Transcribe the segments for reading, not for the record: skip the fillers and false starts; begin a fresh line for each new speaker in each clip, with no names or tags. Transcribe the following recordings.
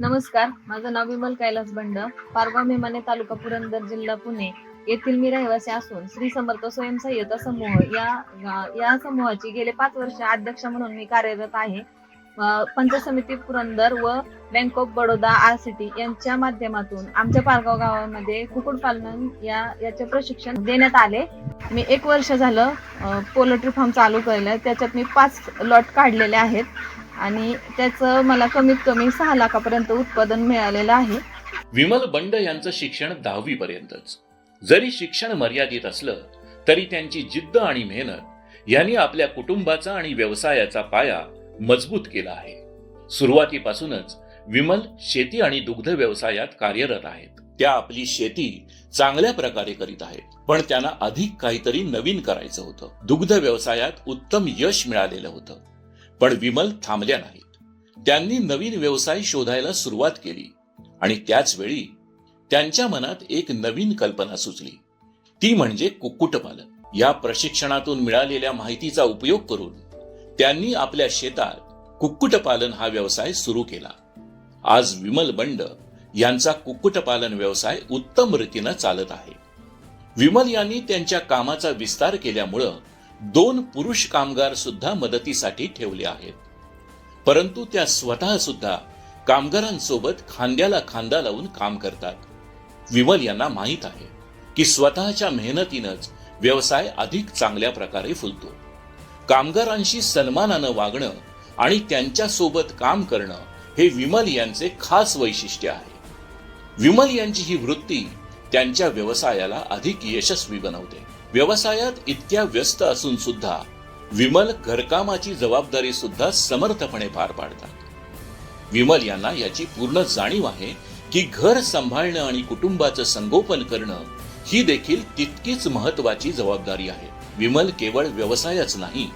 नमस्कार, माझं नाव विमल कैलास बंड, पारगाव मेमाने, तालुका पुरंदर, जिल्हा पुणे येथील मी रहिवासी असून श्री समर्थ स्वयंसहाय्यता समूह या समूहाची गेले 5 वर्ष अध्यक्ष म्हणून मी कार्यरत आहे. पंचायत समिती पुरंदर व बँक ऑफ बडोदा आर-सिटी यांच्या माध्यमातून आमच्या पारगाव गावामध्ये कुक्कुटपालन याचे प्रशिक्षण देण्यात आले. मी 1 वर्ष झालं पोल्ट्री फार्म चालू केलं. त्याच्यात मी 5 लॉट काढलेले आहेत आणि त्याचं मला कमीत कमी 6 लाखापर्यंत उत्पादन मिळालेलं आहे.
विमल बंड यांचं शिक्षण 10वी पर्यंतच. जरी शिक्षण मर्यादित असलं तरी त्यांची जिद्द आणि मेहनत यांनी आपल्या कुटुंबाचा आणि व्यवसायाचा पाया मजबूत केला आहे. सुरुवातीपासूनच विमल शेती आणि दुग्ध व्यवसायात कार्यरत आहेत. त्या आपली शेती चांगल्या प्रकारे करीत आहेत, पण त्यांना अधिक काहीतरी नवीन करायचं होतं. दुग्ध व्यवसायात उत्तम यश मिळालेलं होतं, पण विमल थांबल्या नाहीत. त्यांनी नवीन व्यवसाय शोधायला सुरुवात केली आणि त्याच वेळी त्यांच्या मनात एक नवीन कल्पना सुचली, ती म्हणजे कुक्कुटपालन. या प्रशिक्षणातून मिळालेल्या माहितीचा उपयोग करून त्यांनी आपल्या शेतात कुक्कुटपालन हा व्यवसाय सुरू केला. आज विमल बंड यांचा कुक्कुटपालन व्यवसाय उत्तम रीतीनं चालत आहे. विमल यांनी त्यांच्या कामाचा विस्तार केल्यामुळं 2 पुरुष कामगार सुद्धा मदतीसाठी ठेवले आहेत, परंतु त्या स्वतः सुद्धा कामगारांसोबत खांद्याला खांदा लावून काम करतात. विमल यांना माहित आहे की स्वतःच्या मेहनतीनंच व्यवसाय अधिक चांगल्या प्रकारे फुलतो. कामगारांशी सन्मानानं वागणं आणि त्यांच्यासोबत काम करणं हे विमल यांचे खास वैशिष्ट्य आहे. विमल यांची ही वृत्ती त्यांच्या व्यवसायाला अधिक यशस्वी बनवते. व्यवसायात इतक्या व्यस्त असून सुद्धा विमल घरकामाची जबाबदारी सुद्धा समर्थपणे पार पाडतात. विमल यांना याची पूर्ण जाणीव आहे की घर सांभाळणं आणि कुटुंबाचं संगोपन करणं ही देखील तितकीच महत्वाची जबाबदारी आहे. विमल केवळ व्यवसायच नाही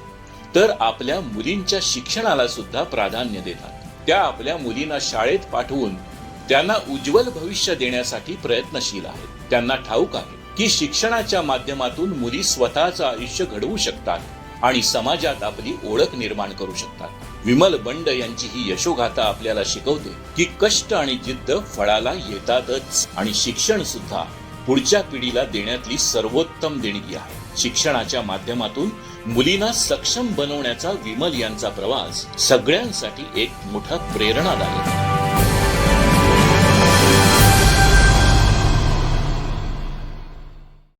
तर आपल्या मुलींच्या शिक्षणाला सुद्धा प्राधान्य देतात. त्या आपल्या मुलींना शाळेत पाठवून त्यांना उज्ज्वल भविष्य देण्यासाठी प्रयत्नशील आहेत. त्यांना ठाऊक आहे की शिक्षणाच्या माध्यमातून मुली स्वतःचं आयुष्य घडवू शकतात आणि समाजात आपली ओळख निर्माण करू शकतात. विमल बंड यांची ही यशोगाथा आपल्याला शिकवते की कष्ट आणि जिद्द फळाला येतातच आणि शिक्षण सुद्धा पुढच्या पिढीला देण्यातली सर्वोत्तम देणगी आहे. शिक्षणाच्या माध्यमातून मुलींना सक्षम बनवण्याचा विमल यांचा प्रवास सगळ्यांसाठी एक मोठा प्रेरणादायक आहे.